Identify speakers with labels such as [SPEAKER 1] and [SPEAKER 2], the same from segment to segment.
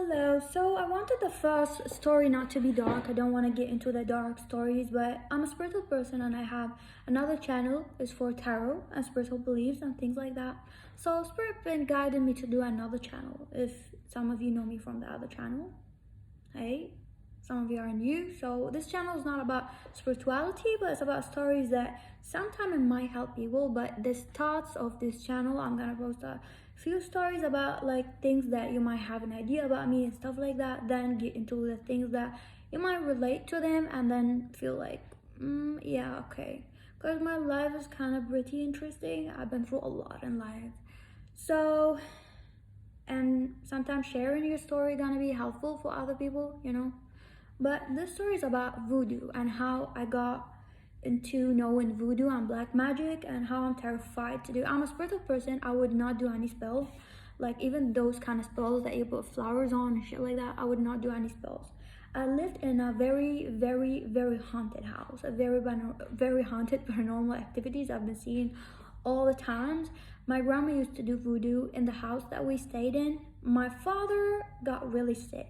[SPEAKER 1] Hello, so I wanted the first story not to be dark. I don't want to get into the dark stories, but I'm a spiritual person and I have another channel is for tarot and spiritual beliefs and things like that. So Spirit been guiding me to do another channel. If some of you know me from the other channel, hey, some of you are new. So this channel is not about spirituality, but it's about stories that sometimes it might help people. But the thoughts of this channel, I'm gonna post a few stories about like things that you might have an idea about me and stuff like that. Then get into the things that you might relate to them, and then feel like, yeah, okay. Because my life is kind of pretty interesting. I've been through a lot in life, so and sometimes sharing your story gonna be helpful for other people. But this story is about voodoo and how I got into knowing voodoo and black magic and how I'm terrified to do. I'm a spiritual person. I would not do any spells, like even those kind of spells that you put flowers on and shit like that. I would not do any spells. I lived in a very, very, very haunted house, a very haunted paranormal activities I've been seeing all the times. My grandma used to do voodoo in the house that we stayed in. My father got really sick.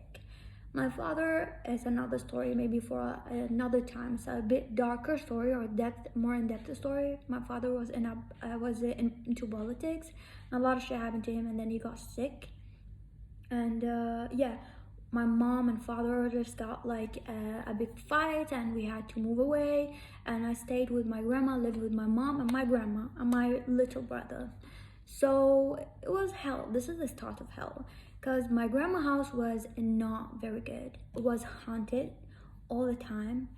[SPEAKER 1] My father is another story, maybe for another time. It's a bit darker story or more in depth story. My father was into politics. A lot of shit happened to him, and then he got sick. And yeah, my mom and father just got like a big fight, and we had to move away. And I stayed with my grandma, lived with my mom and my grandma and my little brother. So it was hell. This is the start of hell, because my grandma house was not very good. It was haunted all the time,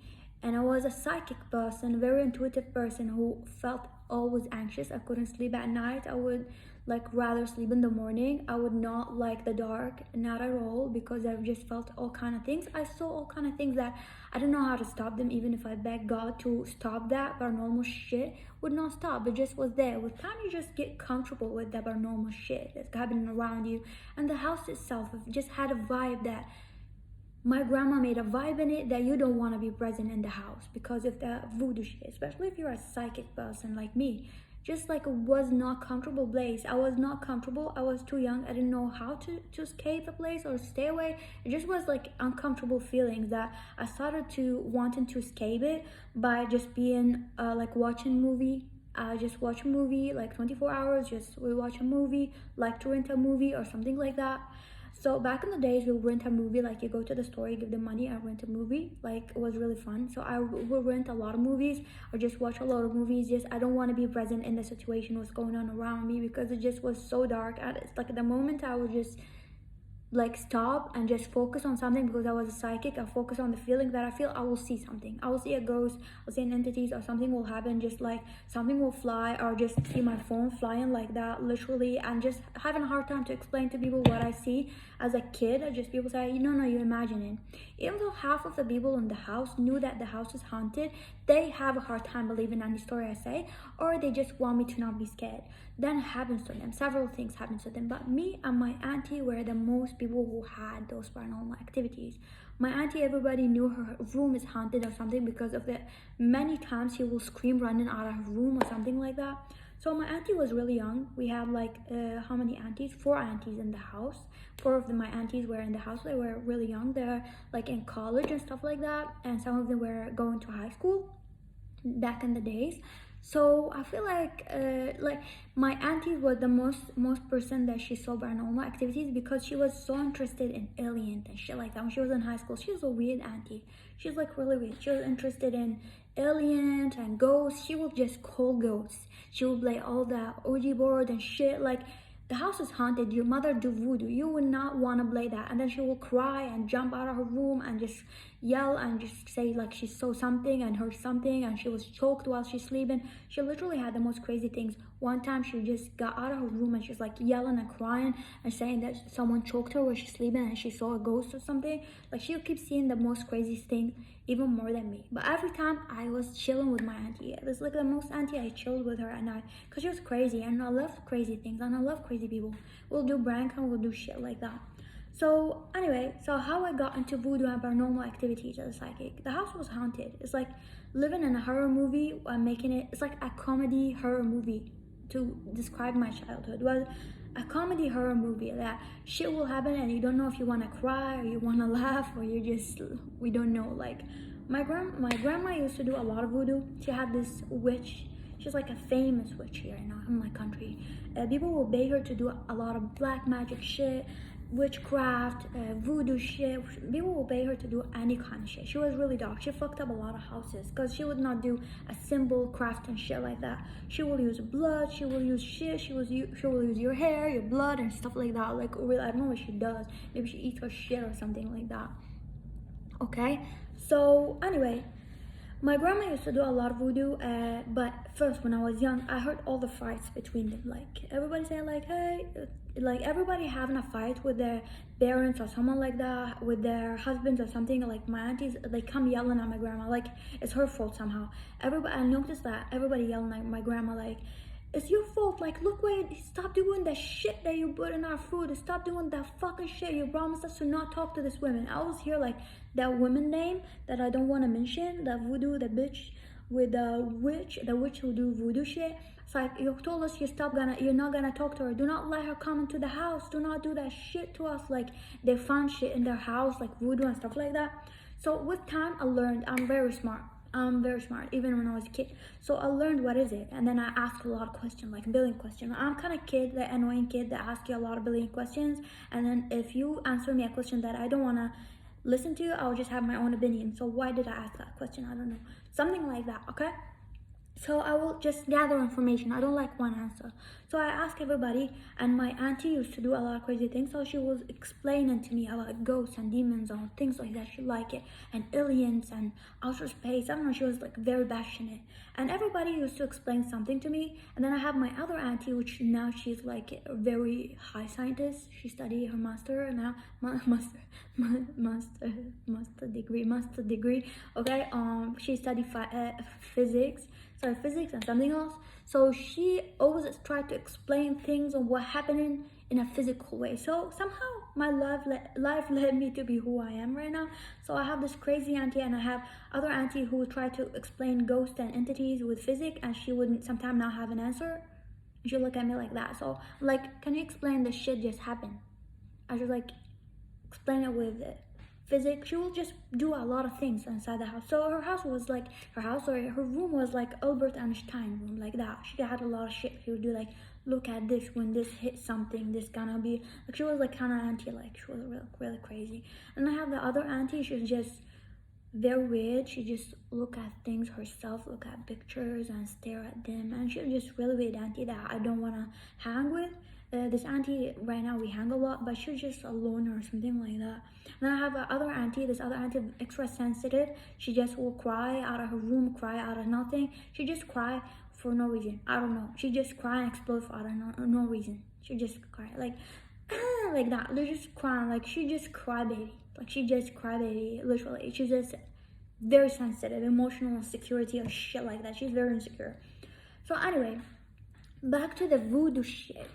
[SPEAKER 1] and I was a psychic person, a very intuitive person who felt always anxious. I couldn't sleep at night. I would like rather sleep in the morning. I would not like the dark, not at all, because I just felt all kind of things. I saw all kind of things that I don't know how to stop them. Even if I begged God to stop that, paranormal shit would not stop. It just was there. With time, you just get comfortable with that paranormal shit that's happening around you, and the house itself just had a vibe that my grandma made a vibe in it that you don't want to be present in the house because of the voodoo shit, especially if you're a psychic person like me. Just like it was not comfortable place. I was not comfortable. I was too young. I didn't know how to escape the place or stay away. It just was like uncomfortable feelings that I started to wanting to escape it by just being like watching movie. I just watch a movie like 24 hours. Just we watch a movie, like to rent a movie or something like that. So back in the days, we would rent a movie, like you go to the store, you give them money, and rent a movie. Like it was really fun. So I would rent a lot of movies or just watch a lot of movies. Just I don't want to be present in the situation, what's going on around me, because it just was so dark. And it's like the moment I would just like stop and just focus on something, because I was a psychic. I focus on the feeling that I feel. I will see something. I will see a ghost. I'll see an entities, or something will happen. Just like something will fly, or just see my phone flying like that, literally, and just having a hard time to explain to people what I see as a kid. Just people say, no, you imagine it. Even though half of the people in the house knew that the house is haunted, they have a hard time believing any story I say, or they just want me to not be scared. Then it happens to them. Several things happen to them. But me and my auntie were the most people who had those paranormal activities. My auntie, everybody knew her room is haunted or something because of the many times she will scream running out of her room or something like that. So my auntie was really young. We have like how many aunties? 4 aunties in the house. 4 of my aunties were in the house. They were really young. They're like in college and stuff like that, and some of them were going to high school back in the days. So I feel like my auntie was the most person that she saw paranormal activities, because she was so interested in aliens and shit like that. When she was in high school, she was a weird auntie. She was like really weird. She was interested in aliens and ghosts. She would just call ghosts. She would play all the Ouija board and shit. Like, the house is haunted. Your mother do voodoo. You would not want to play that. And then she will cry and jump out of her room and just yell and just say like she saw something and heard something, and she was choked while she's sleeping. She literally had the most crazy things. One time she just got out of her room and she's like yelling and crying and saying that someone choked her while she's sleeping and she saw a ghost or something. Like, she'll keep seeing the most craziest thing, even more than me. But every time I was chilling with my auntie. It was like the most auntie I chilled with her at night, because she was crazy and I love crazy things and I love crazy people. We'll do prank and we'll do shit like that. So anyway, so how I got into voodoo and paranormal activities as a psychic. The house was haunted. It's like living in a horror movie and making it, it's like a comedy horror movie to describe my childhood. Well, a comedy horror movie that shit will happen and you don't know if you want to cry or you want to laugh or you just, we don't know. Like my grandma used to do a lot of voodoo. She had this witch. She's like a famous witch here in my country. People will pay her to do a lot of black magic shit, witchcraft, voodoo shit. People will pay her to do any kind of shit. She was really dark. She fucked up a lot of houses because she would not do a symbol craft and shit like that. She will use blood. She will use shit. She will use your hair, your blood, and stuff like that. Like really, I don't know what she does. Maybe she eats her shit or something like that. Okay. So anyway, my grandma used to do a lot of voodoo, but first when I was young, I heard all the fights between them. Like everybody saying like, hey, like everybody having a fight with their parents or someone like that, with their husbands or something. Like my aunties, they come yelling at my grandma, like it's her fault somehow. Everybody, I noticed that everybody yelling at my grandma, like, it's your fault, like look where, stop doing that shit that you put in our food, stop doing that fucking shit, you promised us to not talk to this woman. I always hear like that woman name that I don't want to mention, that voodoo, the bitch with the witch who do voodoo shit. It's like, you told us you're not gonna talk to her, do not let her come into the house, do not do that shit to us. Like they found shit in their house, like voodoo and stuff like that. So with time I learned I'm very smart, even when I was a kid. So I learned what is it, and then I asked a lot of questions, like a billion questions. I'm kind of kid, the annoying kid that asks you a lot of billion questions, and then if you answer me a question that I don't want to listen to, I'll just have my own opinion. So why did I ask that question? I don't know, something like that. Okay, so I will just gather information. I don't like one answer. So I asked everybody, and my auntie used to do a lot of crazy things. So she was explaining to me about ghosts and demons and things like that. She liked it, and aliens and outer space. I don't know. She was like very passionate, and everybody used to explain something to me. And then I have my other auntie, which now she's like a very high scientist. She studied her master now, master degree. Okay. She studied physics. Sorry, physics and something else. So she always tried to explain things on what happening in a physical way. So somehow my life led me to be who I am right now. So I have this crazy auntie, and I have other auntie who would try to explain ghosts and entities with physics, and she wouldn't sometimes not have an answer. She'd look at me like that. So like, can you explain the shit just happened? I just like explain it with physics. She will just do a lot of things inside the house. So her room was like Albert Einstein room, like that. She had a lot of shit. She would do like, look at this, when this hits something, this gonna be like, she was like kind of auntie, like she was really crazy. And I have the other auntie, she's just very weird. She just look at things herself, look at pictures and stare at them, and she's just really weird auntie that I don't want to hang with. This auntie right now we hang a lot, but she's just a loner or something like that. And then I have this other auntie extra sensitive. She just will cry out of her room, cry out of nothing. She just cry for no reason. I don't know. She just cry and explode for out of no reason. She just cry like like that. They're just crying, like she just cry baby. Like she just cry baby, literally. She's just very sensitive, emotional insecurity or shit like that. She's very insecure. So anyway, back to the voodoo shit.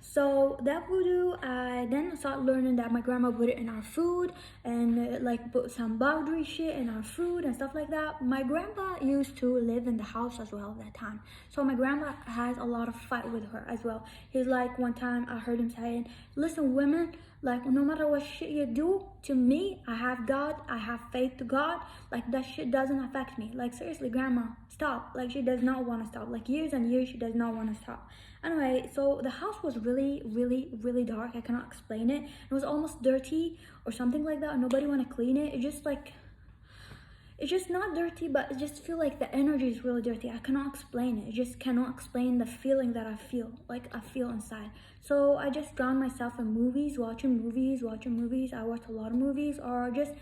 [SPEAKER 1] So that voodoo, I then started learning that my grandma put it in our food, and like put some boundary shit in our food and stuff like that. My grandpa used to live in the house as well at that time. So my grandma has a lot of fight with her as well. He's like, one time I heard him saying, listen women, like no matter what shit you do to me, I have God, I have faith to God, like that shit doesn't affect me. Like seriously grandma, stop. Like she does not want to stop. Like years and years she does not want to stop. Anyway, so the house was really dark. I cannot explain it. It was almost dirty or something like that. Nobody want to clean it. It's just not dirty, but I just feel like the energy is really dirty. I cannot explain it. I just cannot explain the feeling that I feel, like I feel inside. So I just drown myself in movies, watching movies. I watch a lot of movies, or just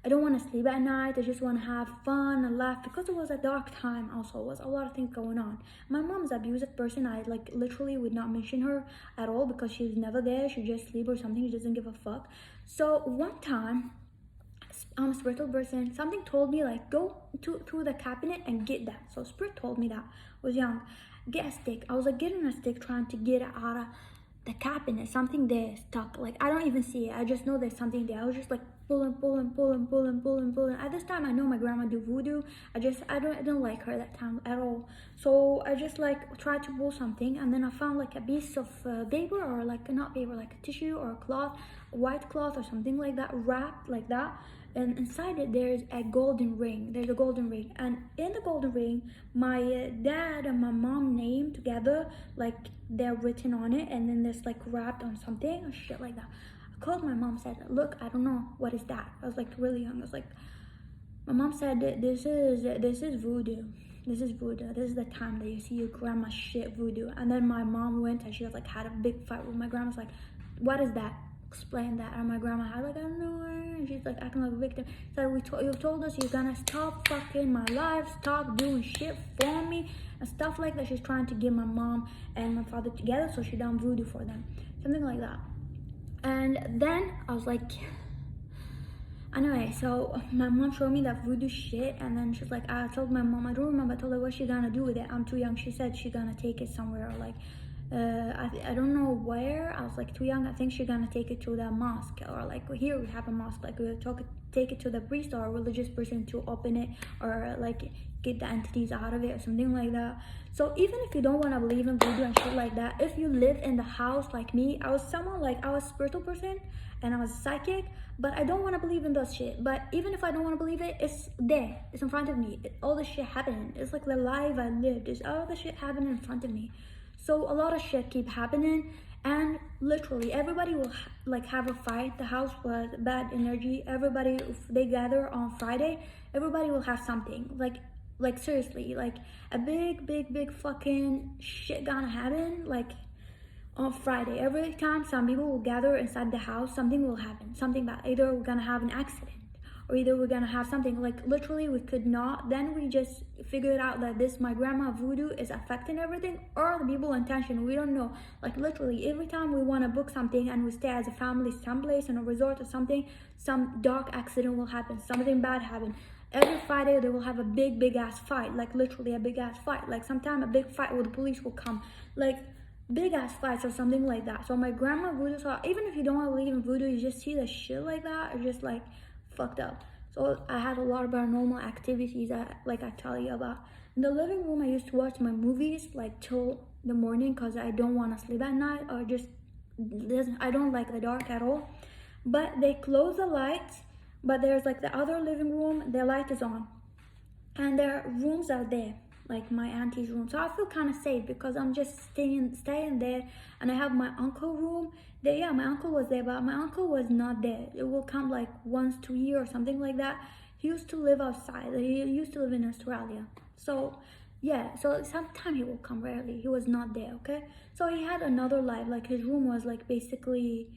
[SPEAKER 1] I don't want to sleep at night. I just want to have fun and laugh, because it was a dark time. Also, it was a lot of things going on. My mom's an abusive person. I like literally would not mention her at all because she was never there. She just sleep or something. She doesn't give a fuck. So one time, I'm a spiritual person. Something told me like, go to the cabinet and get that. So spirit told me that. I was young. Get a stick. I was like getting a stick, trying to get it out of the cabinet, something there stuck. Like I don't even see it. I just know there's something there. I was just like pulling. At this time, I know my grandma do voodoo. I don't like her that time at all. So I just like tried to pull something, and then I found like a piece of paper, or like not paper, like a tissue or a cloth, a white cloth or something like that, wrapped like that. And inside it there's a golden ring. There's a golden ring, and in the golden ring, my dad and my mom name together, like they're written on it, and then there's like wrapped on something or shit like that. I called my mom, said, look, I don't know, what is that? I was like really young. I was like, my mom said, this is voodoo. This is voodoo. This is the time that you see your grandma shit voodoo. And then my mom went and she was like had a big fight with my grandma. I was like, what is that? Explain that. And my grandma had like, I don't know. And she's like acting like a victim. Said, you told us you're gonna stop fucking my life, stop doing shit for me and stuff like that. She's trying to get my mom and my father together so she done voodoo for them, something like that. And then I was like, anyway, so my mom showed me that voodoo shit, and then she's like, I told my mom, I don't remember, I told her what she gonna do with it. I'm too young. She said she gonna take it somewhere, or like I don't know where. I was like too young. I think she's gonna take it to the mosque, or like here we have a mosque, like we'll take it to the priest or a religious person to open it, or like get the entities out of it or something like that. So even if you don't want to believe in voodoo and shit like that, if you live in the house like me, I was someone like, I was a spiritual person and I was psychic, but I don't want to believe in those shit. But even if I don't want to believe it, it's there, it's in front of me. All the shit happening, it's like the life I lived, it's all the shit happening in front of me. So a lot of shit keep happening, and literally everybody will like have a fight. The house was bad energy. Everybody, if they gather on Friday, everybody will have something like seriously, like a big fucking shit gonna happen. Like on Friday, every time some people will gather inside the house, something will happen, something bad. Either we're gonna have an accident, or either we're gonna have something, like literally we could not. Then we just figured out that this my grandma voodoo is affecting everything, or the people intention, we don't know. Like literally every time we want to book something and we stay as a family someplace in a resort or something, some dark accident will happen, something bad happen. Every Friday they will have a big ass fight, like literally a big ass fight. Like sometime a big fight where the police will come, like big ass fights or something like that. So my grandma voodoo, so even if you don't want to believe in voodoo, you just see the shit like that, it's just like fucked up. So I had a lot of paranormal activities that like I tell you about. In the living room, I used to watch my movies like till the morning because I don't want to sleep at night, or just I don't like the dark at all. But they close the lights, but there's like the other living room, the light is on, and their rooms are there, like my auntie's room. So I feel kind of safe because I'm just staying there. And I have my uncle room there. Yeah, my uncle was there, but my uncle was not there. It will come like once a year or something like that. He used to live outside. He used to live in Australia. So yeah, so sometimes he will come, rarely. He was not there, okay? So he had another life. Like his room was like basically,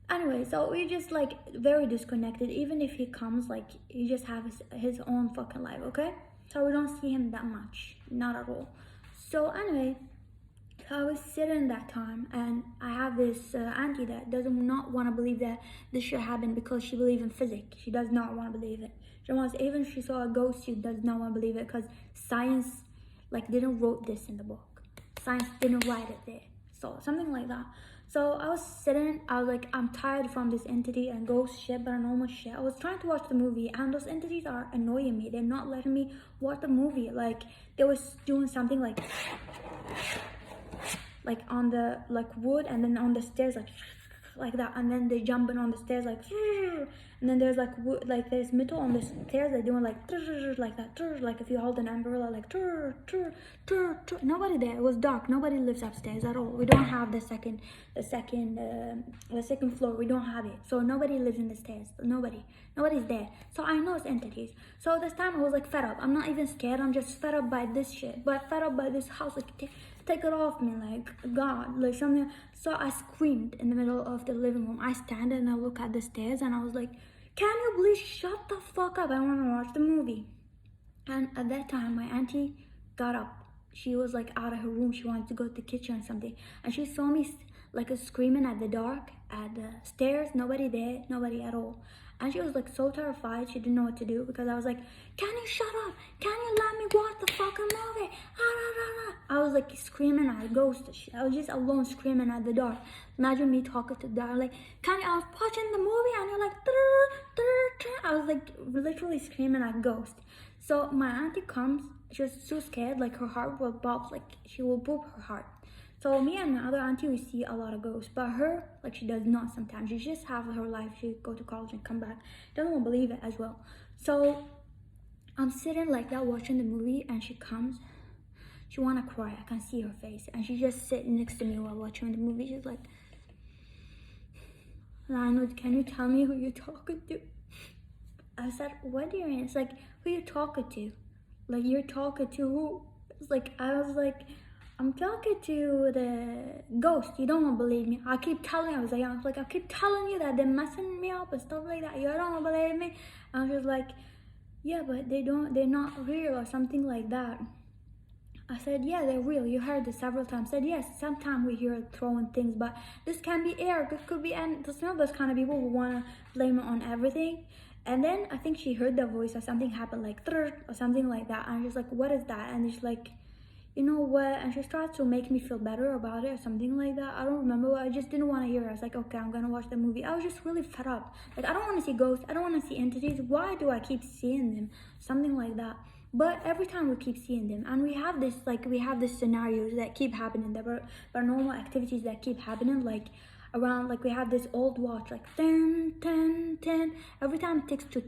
[SPEAKER 1] anyway, so we just like very disconnected. Even if he comes, like he just have his own fucking life, okay? So we don't see him that much, not at all. So anyway, so I was sitting that time, and I have this auntie that does not want to believe that this should happen because she believes in physics. She does not want to believe it. She wants, even if she saw a ghost, she does not want to believe it because science like didn't wrote this in the book. Science didn't write it there. So something like that. So I was sitting, I was like, I'm tired from this entity and ghost shit, paranormal shit. I was trying to watch the movie, and those entities are annoying me. They're not letting me watch the movie. Like they was doing something like on the like wood, and then on the stairs like that, and then they jumping on the stairs like, and then there's like wood, like there's metal on the stairs. They're doing like that, like if you hold an umbrella, like nobody there. It was dark. Nobody lives upstairs at all. We don't have the second floor. We don't have it. So nobody lives in the stairs. Nobody's there. So I know it's entities. So this time I was like fed up. I'm not even scared. I'm just fed up by this shit. But fed up by this house. Like take it off me, like God, like something. So I screamed in the middle of the living room. I stand and I look at the stairs, and I was like, can you please shut the fuck up? I want to watch the movie. And at that time, my auntie got up. She was like out of her room. She wanted to go to the kitchen or something, and she saw me like screaming at the dark, at the stairs. Nobody there, nobody at all. And she was like so terrified, she didn't know what to do, because I was like, can you shut up? Can you let me watch the fucking movie? Ah, ah, ah, ah. I was like screaming at a ghost. I was just alone screaming at the dark. Imagine me talking to the dark, like, I was watching the movie and you're like, I was like literally screaming at ghost. So my auntie comes, she was so scared, like her heart will pop, like she will pop her heart. So me and my other auntie, we see a lot of ghosts, but her, like she does not sometimes. She just have her life. She go to college and come back. Doesn't want to believe it as well. So I'm sitting like that watching the movie, and she comes. She wanna cry. I can see her face, and she just sitting next to me while watching the movie. She's like, Lionel, can you tell me who you're talking to? I said, what do you mean? It's like, who you talking to? Like, you're talking to who? It's like, I was like, I'm talking to the ghost. You don't want to believe me. I keep telling you, I was like, I keep telling you that they're messing me up and stuff like that. You don't want to believe me. And I was just like, yeah, but they're not real or something like that. I said, yeah, they're real. You heard it several times. I said, yes, sometimes we hear throwing things, but this can be air. This could be, and there's not those kind of people who want to blame it on everything. And then I think she heard the voice or something happened, like, or something like that. And I'm just like, what is that? And she's like, you know what? And she started to make me feel better about it or something like that. I don't remember. I just didn't want to hear it. I was like, okay, I'm going to watch the movie. I was just really fed up. Like, I don't want to see ghosts. I don't want to see entities. Why do I keep seeing them? Something like that. But every time we keep seeing them, and we have this scenarios that keep happening, there were paranormal activities that keep happening, like around, like we have this old watch, like 10 10 10. Every time it takes to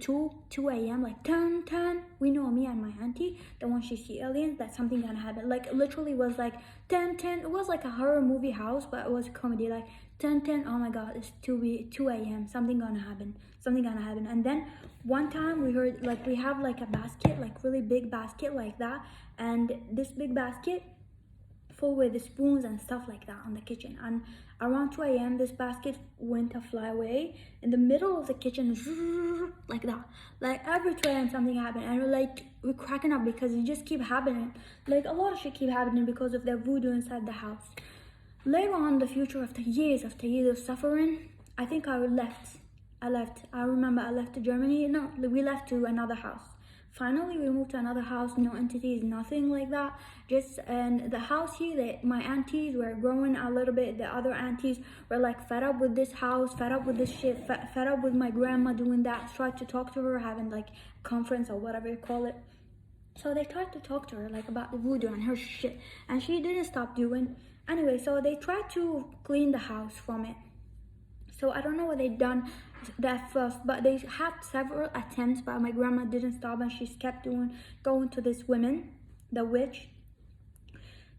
[SPEAKER 1] 2 a.m, like 10 10, we know, me and my auntie, that when she see aliens, that something gonna happen. Like literally was like 10 10. It was like a horror movie house, but it was comedy, like 10 10. Oh my god, it's 2 a.m, something gonna happen. And then one time we heard, like, we have like a basket, like really big basket like that, and this big basket full with the spoons and stuff like that on the kitchen. And around 2 a.m, this basket went to fly away in the middle of the kitchen, like that. Like every 2 a.m something happened, and we're cracking up because it just keep happening. Like a lot of shit keep happening because of the voodoo inside the house. Later on in the future, after years of suffering, I think I left. I remember I left to Germany. No, we left to another house. Finally, we moved to another house, no entities, nothing like that. Just, and the house here, that my aunties were growing a little bit. The other aunties were like fed up with this house, fed up with this shit, fed up with my grandma doing that. Tried to talk to her, having like conference or whatever you call it. So they tried to talk to her like about the voodoo and her shit, and she didn't stop doing. Anyway, so they tried to clean the house from it. So I don't know what they done that first, but they had several attempts, but my grandma didn't stop, and she kept going to this woman, the witch.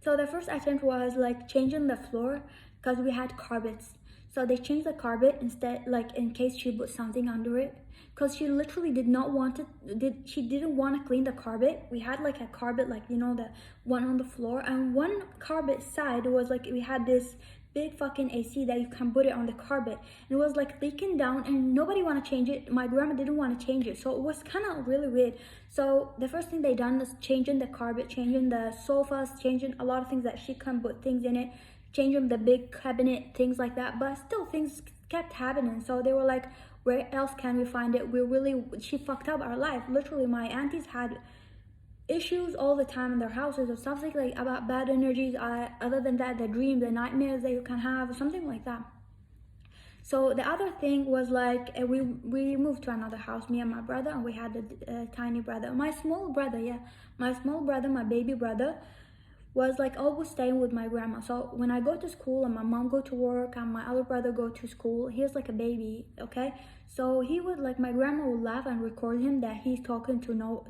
[SPEAKER 1] So the first attempt was like changing the floor, because we had carpets. So they changed the carpet instead, like in case she put something under it, because she literally did not want to. She didn't want to clean the carpet. We had like a carpet, like, you know, the one on the floor, and one carpet side was like, we had this big fucking AC that you can put it on the carpet, and it was like leaking down, and nobody want to change it. My grandma didn't want to change it, so it was kind of really weird. So the first thing they done was changing the carpet, changing the sofas, changing a lot of things that she can put things in it, changing the big cabinet, things like that. But still things kept happening. So they were like, where else can we find it? She fucked up our life. Literally, my aunties had issues all the time in their houses or something, like about bad energies. Other than that, the dreams, the nightmares that you can have, or something like that. So the other thing was like, we moved to another house, me and my brother, and we had a tiny brother, my small brother, my baby brother was like always staying with my grandma. So when I go to school and my mom go to work and my other brother go to school, he was like a baby, okay? So he would, like, my grandma would laugh and record him that he's talking to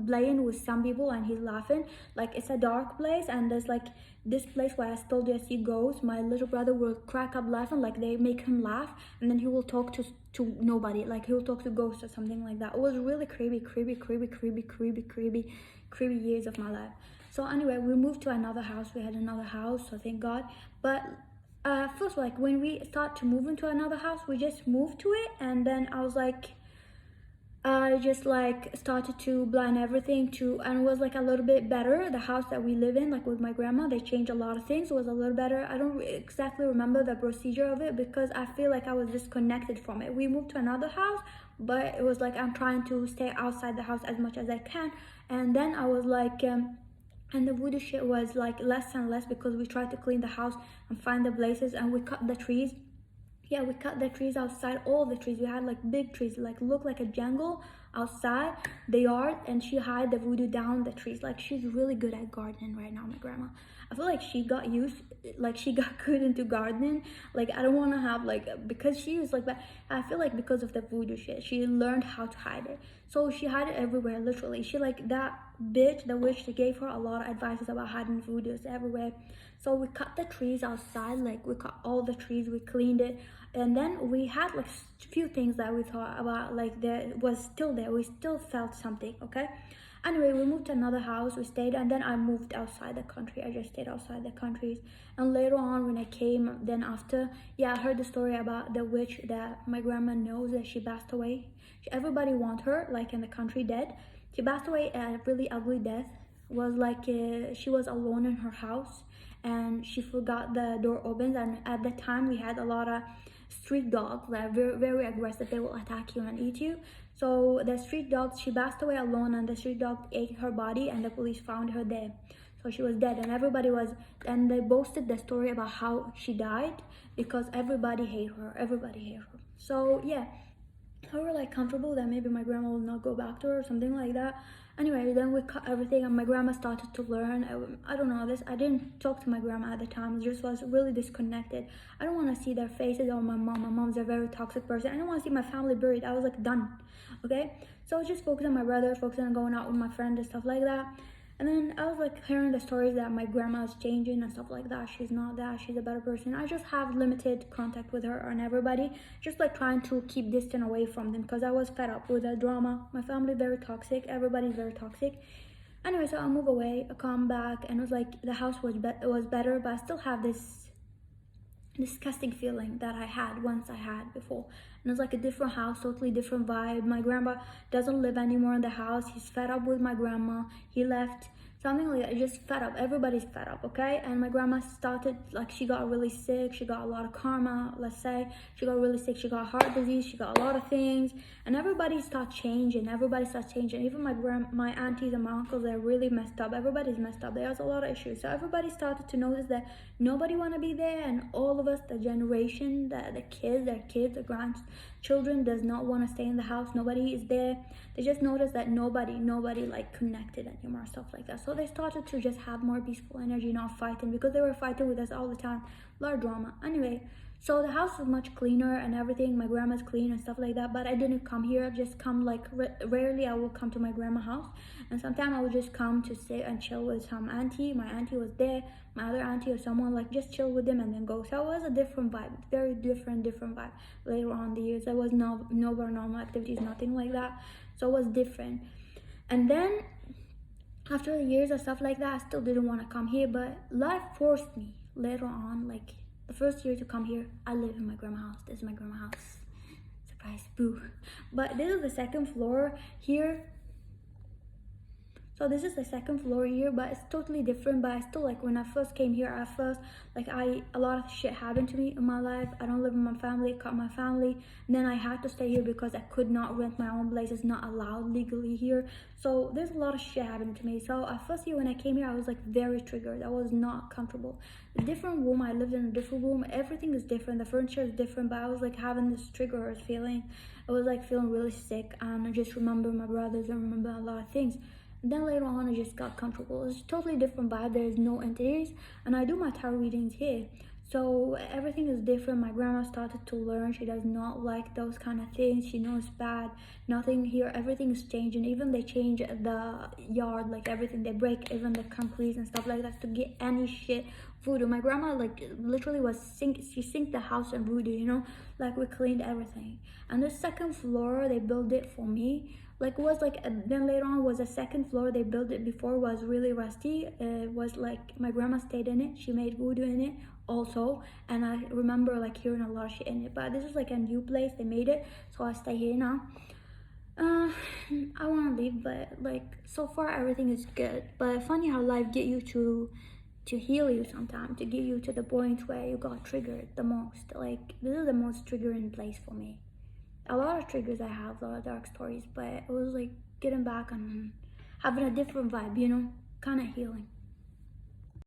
[SPEAKER 1] playing with some people, and he's laughing. Like, it's a dark place, and there's like this place where I told you I see ghosts. My little brother will crack up laughing, like they make him laugh, and then he will talk to nobody, like he will talk to ghosts or something like that. It was really creepy years of my life. So anyway, we moved to another house. We had another house, so thank God. But first, like, when we start to move into another house, we just moved to it, and then I was like, I just like started to blend everything to, and it was like a little bit better. The house that we live in, like with my grandma, they changed a lot of things. It was a little better. I don't exactly remember the procedure of it because I feel like I was disconnected from it. We moved to another house, but it was like I'm trying to stay outside the house as much as I can. And then I was like, and the voodoo shit was like less and less because we tried to clean the house and find the places, and we cut the trees. Yeah, we cut the trees outside, all the trees. We had like big trees, like look like a jungle outside the yard, and she hid the voodoo down the trees. Like she's really good at gardening right now, my grandma. I feel like she got used, like she got good into gardening. Like I don't want to have like, because she was like that. I feel like because of the voodoo shit, she learned how to hide it. So she hid it everywhere, literally. She like that bitch, the witch, she gave her a lot of advices about hiding voodoos everywhere. So we cut the trees outside, like we cut all the trees, we cleaned it, and then we had like few things that we thought about, like there was still there, we still felt something. Okay, anyway, we moved to another house, we stayed, and then I moved outside the country. I just stayed outside the countries, and later on when I came, then after, yeah, I heard the story about the witch that my grandma knows, that she passed away. Everybody want her like in the country dead. She passed away a really ugly death. Was like she was alone in her house, and she forgot the door opens, and at the time we had a lot of street dogs that are very, very aggressive. They will attack you and eat you. So the street dogs, she passed away alone, and the street dog ate her body, and the police found her there. So she was dead, and everybody was, and they boasted the story about how she died because everybody hate her. Everybody hate her. So yeah, I were like comfortable that maybe my grandma will not go back to her or something like that. Anyway, then we cut everything, and my grandma started to learn. I don't know this. I didn't talk to my grandma at the time. I just was really disconnected. I don't want to see their faces or my mom. My mom's a very toxic person. I don't want to see my family buried. I was like done. Okay, so I was just focused on my brother, focusing on going out with my friends and stuff like that. And then I was like hearing the stories that my grandma is changing and stuff like that. She's not that, she's a better person. I just have limited contact with her and everybody, just like trying to keep distant away from them because I was fed up with the drama. My family very toxic, everybody's very toxic. Anyway, so I move away, I come back, and it was like the house was better, but I still have this disgusting feeling that I had once I had before. And it was like a different house, totally different vibe. My grandpa doesn't live anymore in the house. He's fed up with my grandma. He left. Something like that. Just fed up. Everybody's fed up, okay? And my grandma started, like, she got really sick. She got a lot of karma, let's say. She got really sick. She got heart disease. She got a lot of things. And everybody started changing. Everybody started changing. Even my aunties and my uncles, they're really messed up. Everybody's messed up. There's a lot of issues. So everybody started to notice that nobody want to be there. And all of us, the generation, the kids, the grandchildren does not want to stay in the house. Nobody is there. They just noticed that nobody like connected anymore, stuff like that. So they started to just have more peaceful energy, not fighting, because they were fighting with us all the time. A lot of drama. Anyway, so the house is much cleaner and everything. My grandma's clean and stuff like that. But I didn't come here. I just come like rarely. I will come to my grandma's house, and sometimes I would just come to sit and chill with some auntie. My auntie was there. My other auntie or someone, like just chill with them and then go. So it was a different vibe, very different vibe. Later on the years, there was no paranormal activities, nothing like that. So it was different. And then after the years and stuff like that, I still didn't want to come here, but life forced me later on. Like the first year to come here, I live in my grandma's house. This is my grandma's house. Surprise, boo. But this is the second floor here. So this is the second floor here, but it's totally different. But I still, like, when I first came here, at first, like, a lot of shit happened to me in my life. I don't live with my family, cut my family. And then I had to stay here because I could not rent my own place. It's not allowed legally here. So there's a lot of shit happening to me. So at first year when I came here, I was like very triggered. I was not comfortable. A different room, I lived in a different room. Everything is different. The furniture is different, but I was like having this trigger feeling. I was like feeling really sick, and I just remember my brothers and remember a lot of things. And then later on, I just got comfortable. It's a totally different vibe. There's no entities, and I do my tarot readings here. So everything is different. My grandma started to learn. She does not like those kind of things. She knows bad. Nothing here. Everything is changing. Even they change the yard, like everything. They break even the concrete and stuff like that to get any shit voodoo. My grandma like literally was she synced the house in voodoo, you know, like we cleaned everything. And the second floor, they built it for me. Like it was like, then later on was a second floor. They built it before, was really rusty. It was like my grandma stayed in it. She made voodoo in it also, and I remember like hearing a lot of shit in it. But this is like a new place. They made it, so I stay here now. Uh, I want to leave, but like so far everything is good. But funny how life get you to heal you sometimes, to get you to the point where you got triggered the most. Like this is the most triggering place for me. A lot of triggers I have, a lot of dark stories, but it was like getting back on having a different vibe, kind of healing.